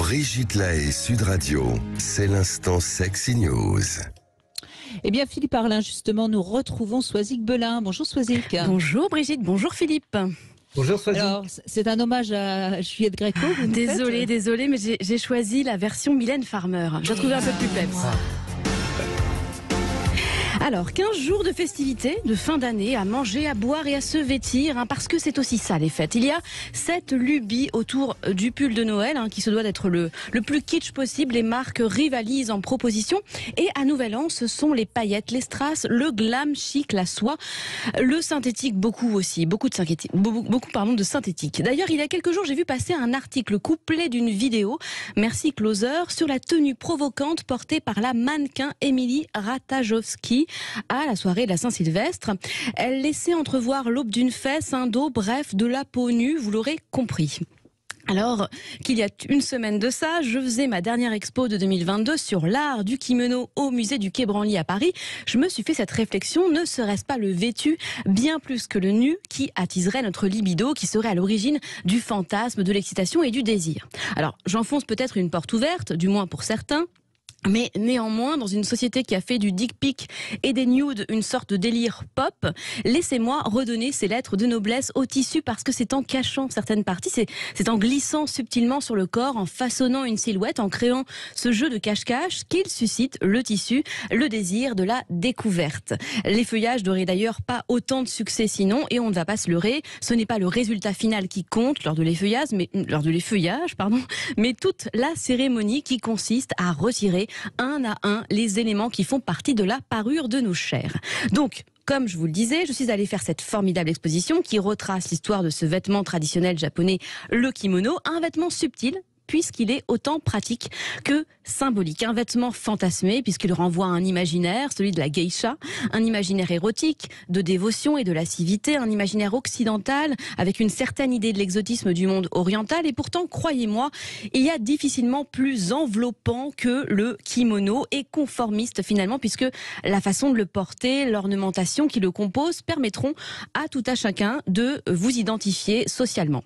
Brigitte Lahaie, Sud Radio, c'est l'instant Sexy News. Eh bien, Philippe Arlin, justement, nous retrouvons Swazik Belin. Bonjour Swazik. Bonjour Brigitte, bonjour Philippe. Bonjour Swazik. Alors, c'est un hommage à Juliette Gréco. Désolée, mais j'ai choisi la version Mylène Farmer. Je la trouvais un peu plus peps. Alors, 15 jours de festivités, de fin d'année, à manger, à boire et à se vêtir, parce que c'est aussi ça les fêtes. Il y a cette lubie autour du pull de Noël, qui se doit d'être le plus kitsch possible. Les marques rivalisent en proposition. Et à Nouvel An, ce sont les paillettes, les strass, le glam chic, la soie, le synthétique, beaucoup de synthétique. D'ailleurs, il y a quelques jours, j'ai vu passer un article couplé d'une vidéo, merci Closer, sur la tenue provocante portée par la mannequin Émilie Ratajkowski à la soirée de la Saint-Sylvestre. Elle laissait entrevoir l'aube d'une fesse, un dos, bref, de la peau nue, vous l'aurez compris. Alors qu'il y a une semaine de ça, je faisais ma dernière expo de 2022 sur l'art du kimono au musée du Quai Branly à Paris. Je me suis fait cette réflexion, ne serait-ce pas le vêtu bien plus que le nu qui attiserait notre libido, qui serait à l'origine du fantasme, de l'excitation et du désir. Alors j'enfonce peut-être une porte ouverte, du moins pour certains. Mais néanmoins, dans une société qui a fait du dick pic et des nudes une sorte de délire pop, laissez-moi redonner ces lettres de noblesse au tissu, parce que c'est en cachant certaines parties, c'est en glissant subtilement sur le corps, en façonnant une silhouette, en créant ce jeu de cache-cache qu'il suscite le tissu, le désir de la découverte. Les feuillages n'auraient d'ailleurs pas autant de succès sinon, et on ne va pas se leurrer, ce n'est pas le résultat final qui compte lors de l'effeuillage, mais toute la cérémonie qui consiste à retirer un à un les éléments qui font partie de la parure de nos chairs. Donc, comme je vous le disais, je suis allée faire cette formidable exposition qui retrace l'histoire de ce vêtement traditionnel japonais, le kimono, un vêtement subtil, puisqu'il est autant pratique que symbolique. Un vêtement fantasmé, puisqu'il renvoie à un imaginaire, celui de la geisha, un imaginaire érotique, de dévotion et de lascivité, un imaginaire occidental, avec une certaine idée de l'exotisme du monde oriental. Et pourtant, croyez-moi, il y a difficilement plus enveloppant que le kimono, et conformiste finalement, puisque la façon de le porter, l'ornementation qui le compose, permettront à tout à chacun de vous identifier socialement.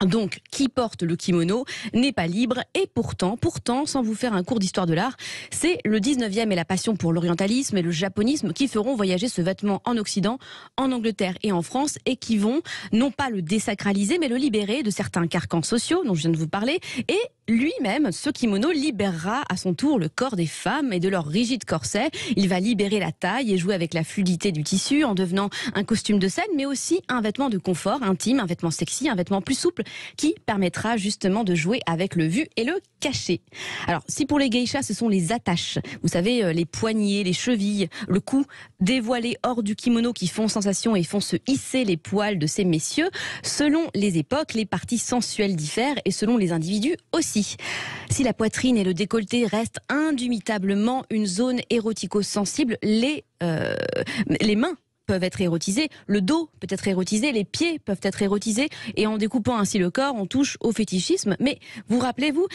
Donc, qui porte le kimono n'est pas libre, et pourtant, sans vous faire un cours d'histoire de l'art, c'est le 19e et la passion pour l'orientalisme et le japonisme qui feront voyager ce vêtement en Occident, en Angleterre et en France, et qui vont non pas le désacraliser, mais le libérer de certains carcans sociaux dont je viens de vous parler, et lui-même, ce kimono libérera à son tour le corps des femmes et de leur rigide corset. Il va libérer la taille et jouer avec la fluidité du tissu en devenant un costume de scène, mais aussi un vêtement de confort intime, un vêtement sexy, un vêtement plus souple qui permettra justement de jouer avec le vu et le caché. Alors, si pour les geishas, ce sont les attaches, vous savez, les poignets, les chevilles, le cou dévoilé hors du kimono qui font sensation et font se hisser les poils de ces messieurs, selon les époques, les parties sensuelles diffèrent, et selon les individus aussi. Si la poitrine et le décolleté restent indubitablement une zone érotico-sensible, les mains peuvent être érotisés, le dos peut être érotisé, les pieds peuvent être érotisés, et en découpant ainsi le corps, on touche au fétichisme. Mais rappelez-vous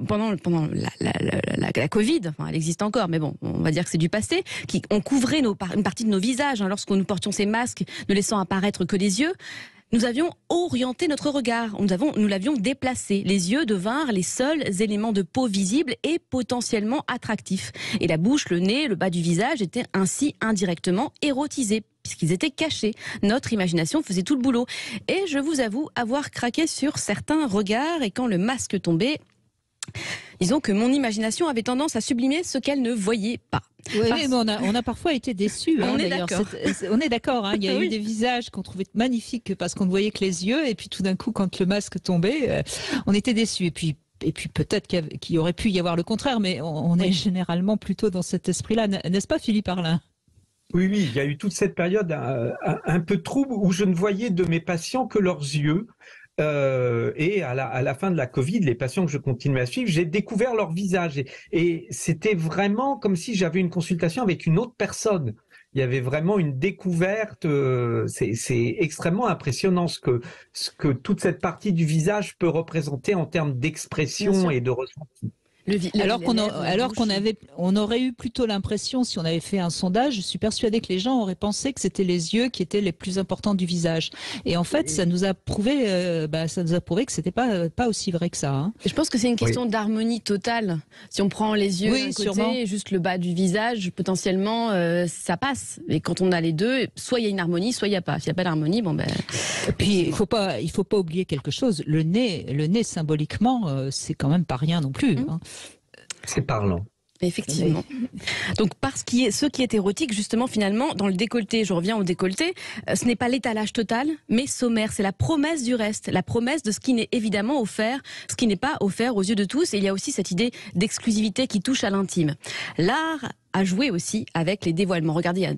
pendant la Covid, enfin elle existe encore, mais bon, on va dire que c'est du passé, on couvrait une partie de nos visages lorsque nous portions ces masques, ne laissant apparaître que les yeux. Nous avions orienté notre regard, nous l'avions déplacé. Les yeux devinrent les seuls éléments de peau visibles et potentiellement attractifs. Et la bouche, le nez, le bas du visage étaient ainsi indirectement érotisés, puisqu'ils étaient cachés. Notre imagination faisait tout le boulot. Et je vous avoue avoir craqué sur certains regards, et quand le masque tombait, disons que mon imagination avait tendance à sublimer ce qu'elle ne voyait pas. Oui, mais on a parfois été déçus. On est d'ailleurs. d'accord. On est d'accord. Il y a Oui. eu des visages qu'on trouvait magnifiques parce qu'on ne voyait que les yeux, et puis tout d'un coup, quand le masque tombait, on était déçus. Et puis peut-être qu'il aurait pu y avoir le contraire, mais on est généralement plutôt dans cet esprit-là, n'est-ce pas, Philippe Arlin ? Oui, il y a eu toute cette période un peu trouble où je ne voyais de mes patients que leurs yeux. Et à la fin de la Covid, les patients que je continue à suivre, j'ai découvert leur visage, et c'était vraiment comme si j'avais une consultation avec une autre personne. Il y avait vraiment une découverte. C'est extrêmement impressionnant ce que toute cette partie du visage peut représenter en termes d'expression et de ressenti. On aurait eu plutôt l'impression, si on avait fait un sondage, je suis persuadée que les gens auraient pensé que c'était les yeux qui étaient les plus importants du visage. Et en fait, ça nous a prouvé que c'était pas aussi vrai que ça. Hein. Je pense que c'est une question d'harmonie totale. Si on prend les yeux d'un côté et juste le bas du visage, potentiellement, ça passe. Et quand on a les deux, soit il y a une harmonie, soit il n'y a pas. S'il n'y a pas d'harmonie, Et puis il faut pas oublier quelque chose. Le nez symboliquement, c'est quand même pas rien non plus. Hein. C'est parlant. Effectivement. Donc, ce qui est érotique, justement, finalement, dans le décolleté, je reviens au décolleté, ce n'est pas l'étalage total, mais sommaire. C'est la promesse du reste, la promesse de ce qui n'est évidemment offert, ce qui n'est pas offert aux yeux de tous. Et il y a aussi cette idée d'exclusivité qui touche à l'intime. L'art a joué aussi avec les dévoilements. Regardez, il y a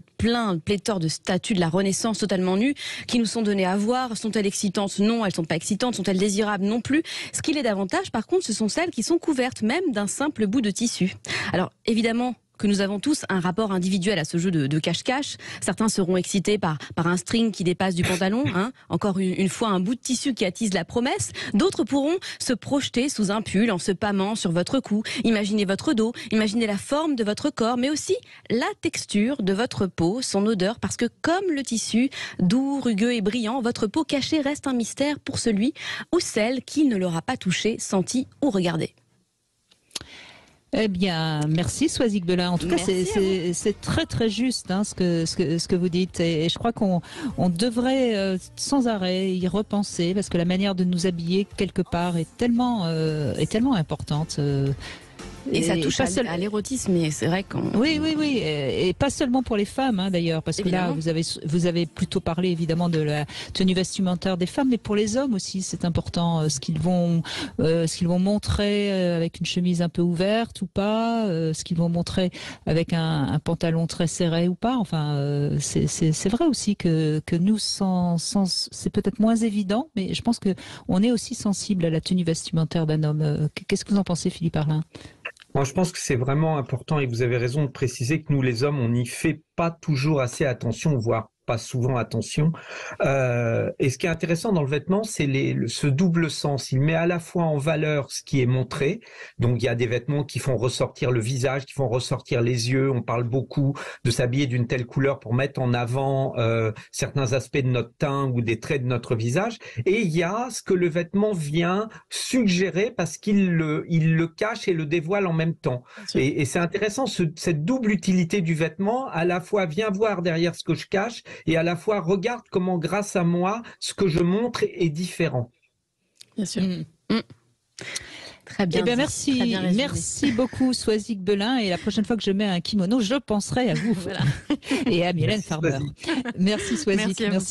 pléthore de statues de la Renaissance totalement nues qui nous sont données à voir. Sont-elles excitantes? Non, elles ne sont pas excitantes. Sont-elles désirables? Non plus. Ce qui l'est davantage, par contre, ce sont celles qui sont couvertes même d'un simple bout de tissu. Alors, évidemment, que nous avons tous un rapport individuel à ce jeu de cache-cache. Certains seront excités par un string qui dépasse du pantalon, hein. Encore une fois un bout de tissu qui attise la promesse. D'autres pourront se projeter sous un pull en se pâmant sur votre cou. Imaginez votre dos, imaginez la forme de votre corps, mais aussi la texture de votre peau, son odeur, parce que comme le tissu, doux, rugueux et brillant, votre peau cachée reste un mystère pour celui ou celle qui ne l'aura pas touché, senti ou regardé. Eh bien, merci Soisic Belin. En tout cas, c'est très très juste hein, ce que vous dites. Et je crois qu'on devrait sans arrêt y repenser parce que la manière de nous habiller quelque part est tellement importante. Et ça touche à l'érotisme, mais c'est vrai qu'on... Oui, et pas seulement pour les femmes hein, d'ailleurs, parce évidemment. Que là, vous avez plutôt parlé évidemment de la tenue vestimentaire des femmes, mais pour les hommes aussi, c'est important ce qu'ils vont montrer avec une chemise un peu ouverte ou pas, ce qu'ils vont montrer avec un pantalon très serré ou pas. Enfin, c'est vrai aussi que nous, c'est peut-être moins évident, mais je pense que on est aussi sensible à la tenue vestimentaire d'un homme. Qu'est-ce que vous en pensez, Philippe Arlin ? Moi, je pense que c'est vraiment important et vous avez raison de préciser que nous, les hommes, on n'y fait pas toujours assez attention, voire pas souvent attention. Et ce qui est intéressant dans le vêtement, c'est ce double sens. Il met à la fois en valeur ce qui est montré. Donc, il y a des vêtements qui font ressortir le visage, qui font ressortir les yeux. On parle beaucoup de s'habiller d'une telle couleur pour mettre en avant certains aspects de notre teint ou des traits de notre visage. Et il y a ce que le vêtement vient suggérer parce qu'il le cache et le dévoile en même temps. Et c'est intéressant, cette double utilité du vêtement, à la fois viens voir derrière ce que je cache et à la fois regarde comment grâce à moi ce que je montre est différent. Bien sûr. Très bien. Eh bien merci beaucoup Soisic Belin et la prochaine fois que je mets un kimono, je penserai à vous. Voilà. Et à Mylène Farmer. Merci Soisic, merci beaucoup.